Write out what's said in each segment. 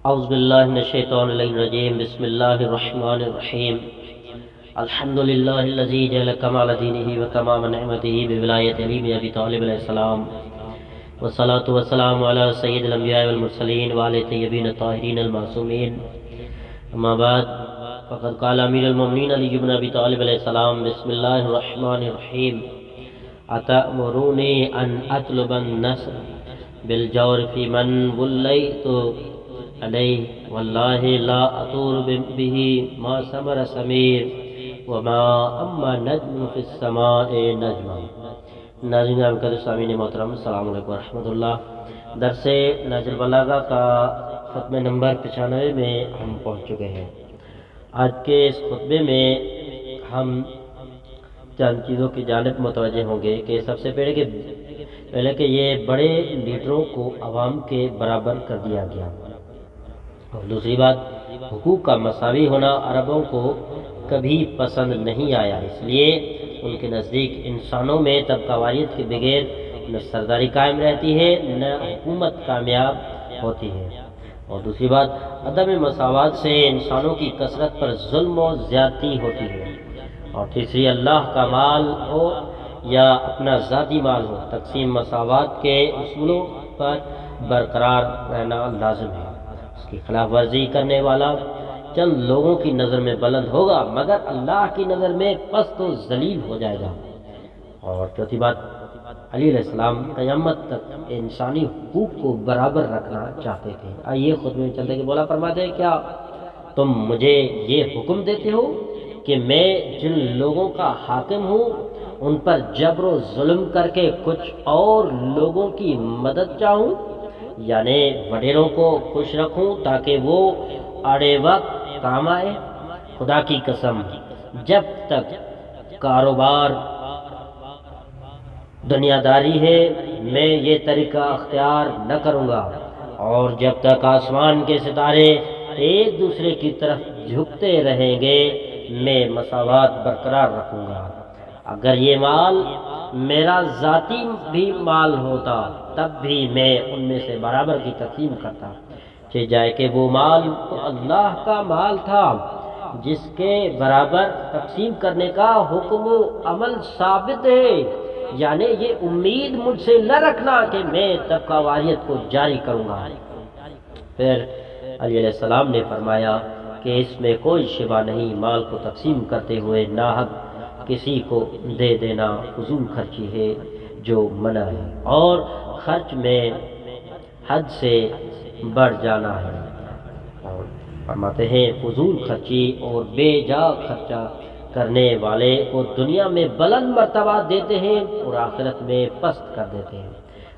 اعوذ باللہ من الشیطان الرجیم بسم اللہ الرحمن الرحیم الحمد للہ الذی جعل کمال دینہ و تمام نعمتہ بولایت علی بن ابی طالب علیہ السلام والصلاة والسلام علی سید الانبیاء والمرسلین وعلی طیبین الطاہرین المعصومین اما بعد فقد قال امیر المؤمنین علی بن ابی طالب علیہ السلام بسم اللہ الرحمن الرحیم اتأمرونی ان اطلب النصر بالجور فی من ولیت علیہ واللہ لا اطور به ما ثمر سمیر وما اما نجم فی السماء نجما۔ ناظرین مقدس سامعین محترم، السلام علیکم ورحمۃ اللہ۔ درس نہج البلاغہ کا خطبہ نمبر 95 میں ہم پہنچ چکے ہیں۔ آج کے اس خطبے میں ہم چند چیزوں کی جانب متوجہ ہوں گے کہ سب سے پہلے کہ یہ بڑے لیڈروں کو عوام کے برابر کر دیا گیا، اور دوسری بات، حقوق کا مساوی ہونا عربوں کو کبھی پسند نہیں آیا، اس لیے ان کے نزدیک انسانوں میں طبقہ واریت کے بغیر نہ سرداری قائم رہتی ہے نہ حکومت کامیاب ہوتی ہے، اور دوسری بات، عدم مساوات سے انسانوں کی کثرت پر ظلم و زیادتی ہوتی ہے، اور تیسری، اللہ کا مال ہو یا اپنا ذاتی مال ہو، تقسیم مساوات کے اصولوں پر برقرار رہنا لازم ہے۔ اس کی خلاف ورزی کرنے والا چند لوگوں کی نظر میں بلند ہوگا مگر اللہ کی نظر میں پست و ذلیل ہو جائے گا۔ اور چوتھی بات، علی علیہ السلام قیامت تک انسانی حقوق کو برابر رکھنا چاہتے تھے۔ آئیے خود میں چلتے کہ مولا فرماتے ہیں، کیا تم مجھے یہ حکم دیتے ہو کہ میں جن لوگوں کا حاکم ہوں ان پر جبر و ظلم کر کے کچھ اور لوگوں کی مدد چاہوں، یعنی وڈیروں کو خوش رکھوں تاکہ وہ آڑے وقت کام آئے؟ خدا کی قسم، جب تک کاروبار دنیا داری ہے میں یہ طریقہ اختیار نہ کروں گا، اور جب تک آسمان کے ستارے ایک دوسرے کی طرف جھکتے رہیں گے میں مساوات برقرار رکھوں گا۔ اگر یہ مال میرا ذاتی بھی مال ہوتا تب بھی میں ان میں سے برابر کی تقسیم کرتا، چہ جائے کہ وہ مال تو اللہ کا مال تھا جس کے برابر تقسیم کرنے کا حکم و عمل ثابت ہے، یعنی یہ امید مجھ سے نہ رکھنا کہ میں طبقہ واریت کو جاری کروں گا۔ پھر علی علیہ السلام نے فرمایا کہ اس میں کوئی شبہ نہیں، مال کو تقسیم کرتے ہوئے ناحق کسی کو دے دینا فضول خرچی ہے جو منع ہے، اور خرچ میں حد سے بڑھ جانا ہے، اور فرماتے ہیں فضول خرچی اور بے جا خرچہ کرنے والے کو دنیا میں بلند مرتبہ دیتے ہیں اور آخرت میں پست کر دیتے ہیں،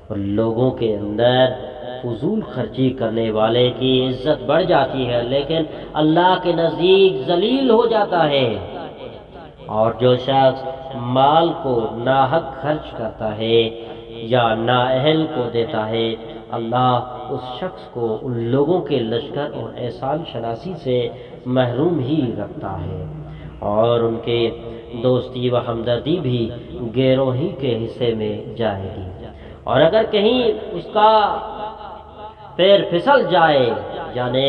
اور لوگوں کے اندر فضول خرچی کرنے والے کی عزت بڑھ جاتی ہے لیکن اللہ کے نزدیک ذلیل ہو جاتا ہے، اور جو شخص مال کو ناحق خرچ کرتا ہے یا نااہل کو دیتا ہے اللہ اس شخص کو ان لوگوں کے لشکر اور احسان شناسی سے محروم ہی رکھتا ہے، اور ان کے دوستی و ہمدردی بھی غیروں ہی کے حصے میں جائے گی، اور اگر کہیں اس کا پیر پھسل جائے یعنی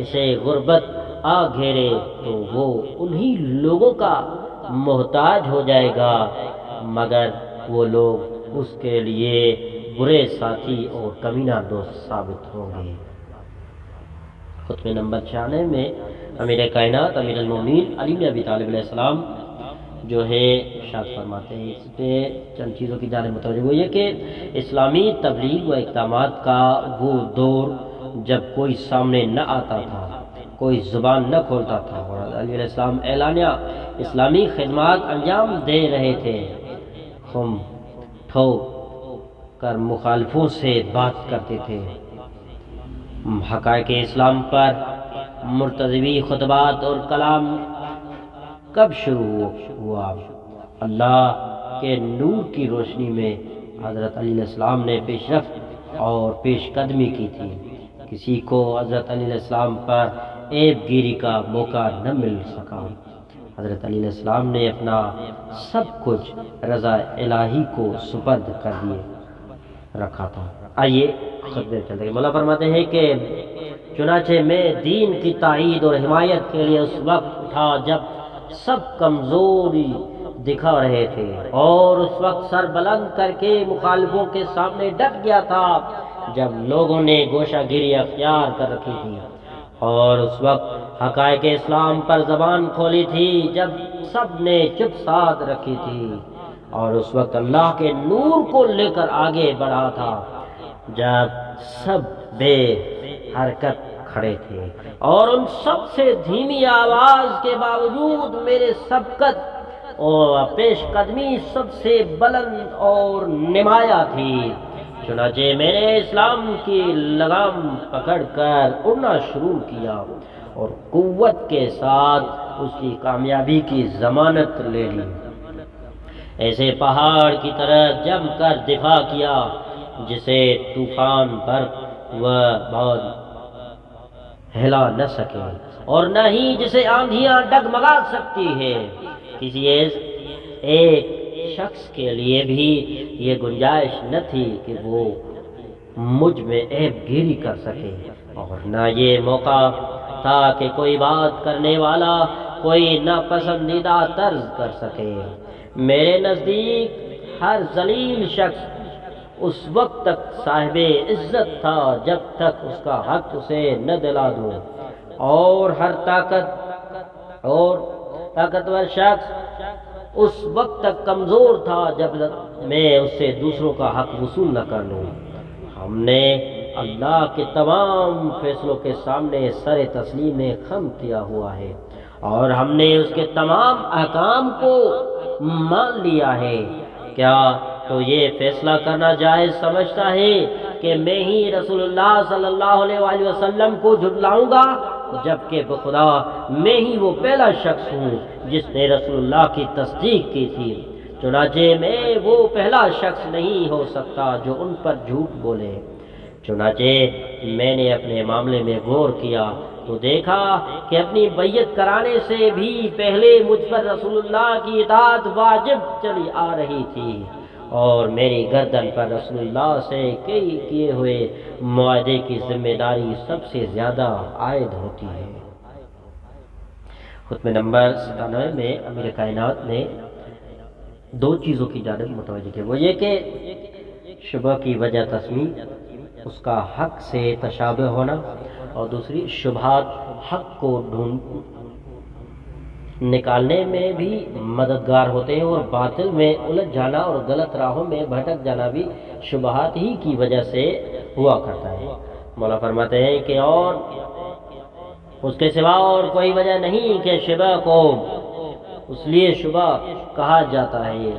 اسے غربت آ گھیرے تو وہ انہی لوگوں کا محتاج ہو جائے گا مگر وہ لوگ اس کے لیے برے ساتھی اور کمینہ دوست ثابت ہوں گے۔ خطبہ نمبر 96 میں امیر کائنات امیر المومنین علی بن ابی طالب علیہ السلام جو ہے ارشاد فرماتے ہیں، اس پہ چند چیزوں کی جانب متوجہ ہوئی ہے کہ اسلامی تبلیغ و اقدامات کا وہ دور جب کوئی سامنے نہ آتا تھا، کوئی زبان نہ کھولتا تھا، اور علی علیہ السلام اعلانیہ اسلامی خدمات انجام دے رہے تھے، ہم ٹھوک کر مخالفوں سے بات کرتے تھے، حقائق اسلام پر مرتضوی خطبات اور کلام کب شروع ہوا؟ اللہ کے نور کی روشنی میں حضرت علی علیہ السلام نے پیش رفت اور پیش قدمی کی تھی، کسی کو حضرت علی علیہ السلام پر عیب گیری کا موقع نہ مل سکا، حضرت علی علیہ السلام نے اپنا سب کچھ رضا الہی کو سپرد کر دیے رکھا تھا۔ آئیے خطبے چلتے ہیں۔ مولا فرماتے ہیں کہ چنانچہ میں دین کی تائید اور حمایت کے لیے اس وقت اٹھا جب سب کمزوری دکھا رہے تھے، اور اس وقت سر بلند کر کے مخالفوں کے سامنے ڈٹ گیا تھا جب لوگوں نے گوشہ گیری اختیار کر رکھی تھی، اور اس وقت حقائق اسلام پر زبان کھولی تھی جب سب نے چپ سادھ رکھی تھی، اور اس وقت اللہ کے نور کو لے کر آگے بڑھا تھا جب سب بے حرکت کھڑے تھے، اور ان سب سے دھیمی آواز کے باوجود میرے سبقت اور پیش قدمی سب سے بلند اور نمایاں تھی۔ چنانچہ میں نے اسلام کی لگام پکڑ کر اڑنا شروع کیا اور قوت کے ساتھ اس کی کامیابی کی ضمانت لے لی۔ ایسے پہاڑ کی طرح جم کر دفاع کیا جسے طوفان برق و باد ہلا نہ سکے، اور نہ ہی جسے آندھیاں ڈگمگا سکتی ہے۔ کسی ایک شخص کے لیے بھی یہ گنجائش نہ تھی کہ وہ مجھ میں عیب گیری کر سکے، اور نہ یہ موقع تھا کہ کوئی بات کرنے والا کوئی ناپسندیدہ طرز کر سکے۔ میرے نزدیک ہر ذلیل شخص اس وقت تک صاحب عزت تھا جب تک اس کا حق اسے نہ دلا دوں، اور ہر طاقتور شخص اس وقت تک کمزور تھا جب میں اس سے دوسروں کا حق وصول نہ کر لوں۔ ہم نے اللہ کے تمام فیصلوں کے سامنے سر تسلیم خم کیا ہوا ہے، اور ہم نے اس کے تمام احکام کو مان لیا ہے۔ کیا تو یہ فیصلہ کرنا جائز سمجھتا ہے کہ میں ہی رسول اللہ صلی اللہ علیہ وآلہ وسلم کو جھٹلاؤں گا، جبکہ بخدا میں ہی وہ پہلا شخص ہوں جس نے رسول اللہ کی تصدیق کی تھی؟ چنانچہ میں وہ پہلا شخص نہیں ہو سکتا جو ان پر جھوٹ بولے۔ چنانچہ میں نے اپنے معاملے میں غور کیا تو دیکھا کہ اپنی بیعت کرانے سے بھی پہلے مجھ پر رسول اللہ کی اطاعت واجب چلی آ رہی تھی، اور میری گردن پر رسول اللہ سے کیے ہوئے معاہدے کی ذمہ داری سب سے زیادہ عائد ہوتی ہے۔ خطبہ نمبر 97 میں امیر کائنات نے دو چیزوں کی جانب متوجہ کیا، وہ یہ کہ شبہ کی وجہ تسمیہ، اس کا حق سے تشابہ ہونا، اور دوسری شبہات حق کو نکالنے میں بھی مددگار ہوتے ہیں، اور باطل میں الجھ جانا اور غلط راہوں میں بھٹک جانا بھی شبہات ہی کی وجہ سے ہوا کرتا ہے۔ مولا فرماتے ہیں کہ اور اس کے سوا اور کوئی وجہ نہیں کہ شبہ کو اس لیے شبہ کہا جاتا ہے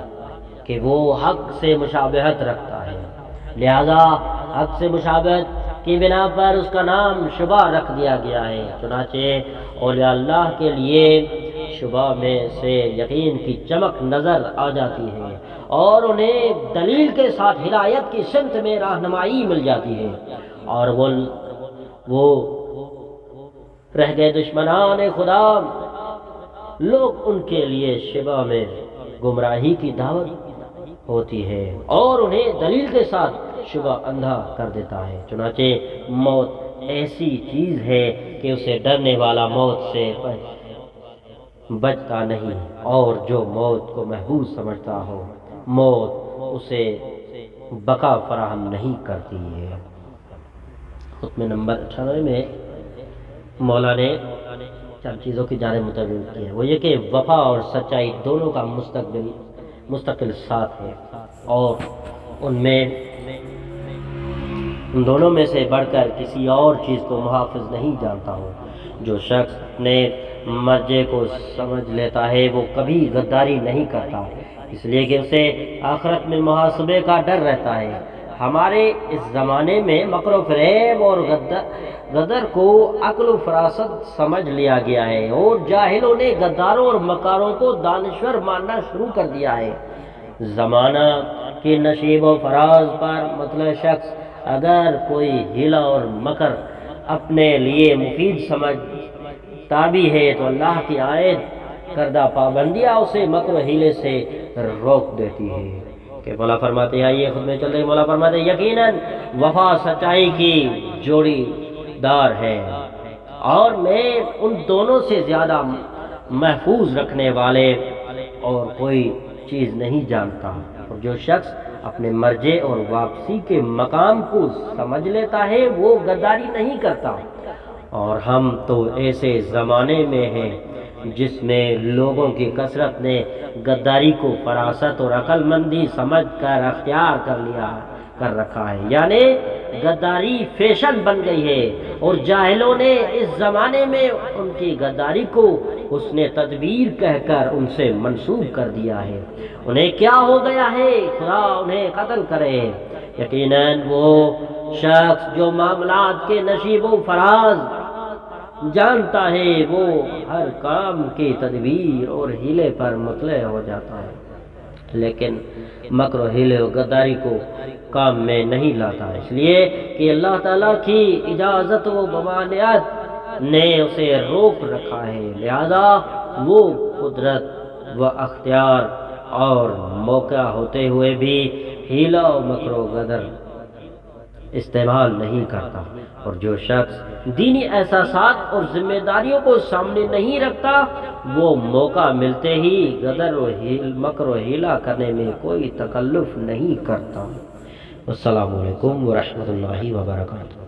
کہ وہ حق سے مشابہت رکھتا ہے، لہذا حق سے مشابہت کی بنا پر اس کا نام شبہ رکھ دیا گیا ہے۔ چنانچہ اولیاء اللہ کے لیے شبہ میں سے یقین کی چمک نظر آ جاتی ہے، اور انہیں دلیل کے ساتھ ہدایت کی سمت میں رہنمائی مل جاتی ہے، اور وہ رہ گئے دشمنان خدا لوگ ان کے لیے شبہ میں گمراہی کی دعوت ہوتی ہے، اور انہیں دلیل کے ساتھ شبہ اندھا کر دیتا ہے۔ چنانچہ موت ایسی چیز ہے کہ اسے ڈرنے والا موت سے بچتا نہیں، اور جو موت کو محبوب سمجھتا ہو موت اسے بقا فراہم نہیں کرتی ہے۔ خطبہ نمبر 98 میں مولا نے چند چیزوں کی جانب متوجہ کی ہے، وہ یہ کہ وفا اور سچائی دونوں کا مستقل ساتھ ہے، اور ان دونوں میں سے بڑھ کر کسی اور چیز کو محافظ نہیں جانتا ہوں۔ جو شخص اپنے مرجع کو سمجھ لیتا ہے وہ کبھی غداری نہیں کرتا، اس لیے کہ اسے آخرت میں محاسبے کا ڈر رہتا ہے۔ ہمارے اس زمانے میں مکر و فریب اور غدر کو عقل و فراست سمجھ لیا گیا ہے، اور جاہلوں نے غداروں اور مکاروں کو دانشور ماننا شروع کر دیا ہے۔ زمانہ کے نشیب و فراز پر مطلع شخص اگر کوئی ہیلا اور مکر اپنے لیے مفید سمجھتا بھی ہے تو اللہ کی عائد کردہ پابندیاں اسے مکر و ہیلے سے روک دیتی ہے۔ کہ مولا فرماتے ہیں، آئیے خود میں چل رہے، مولا فرماتے ہیں یقیناً وفا سچائی کی جوڑی دار ہے، اور میں ان دونوں سے زیادہ محفوظ رکھنے والے اور کوئی چیز نہیں جانتا۔ اور جو شخص اپنے مرجع اور واپسی کے مقام کو سمجھ لیتا ہے وہ غداری نہیں کرتا۔ اور ہم تو ایسے زمانے میں ہیں جس میں لوگوں کی کثرت نے غداری کو فراست اور عقل مندی سمجھ کر اختیار کر رکھا ہے، یعنی غداری فیشن بن گئی ہے، اور جاہلوں نے اس زمانے میں ان کی غداری کو حسن تدبیر کہہ کر ان سے منسوب کر دیا ہے۔ انہیں کیا ہو گیا ہے، خدا انہیں قتل کرے۔ یقیناً وہ شخص جو معاملات کے نشیب و فراز جانتا ہے وہ ہر کام کی تدبیر اور ہیلے پر مطلع ہو جاتا ہے، لیکن مکر و ہیلے و غداری کو کام میں نہیں لاتا، اس لیے کہ اللہ تعالیٰ کی اجازت و ممانعت نے اسے روک رکھا ہے، لہذا وہ قدرت و اختیار اور موقع ہوتے ہوئے بھی ہیلا و مکر و غدر استعمال نہیں کرتا۔ اور جو شخص دینی احساسات اور ذمہ داریوں کو سامنے نہیں رکھتا وہ موقع ملتے ہی غدر و مکر و ہیلا کرنے میں کوئی تکلف نہیں کرتا۔ السلام علیکم ورحمۃ اللہ وبرکاتہ۔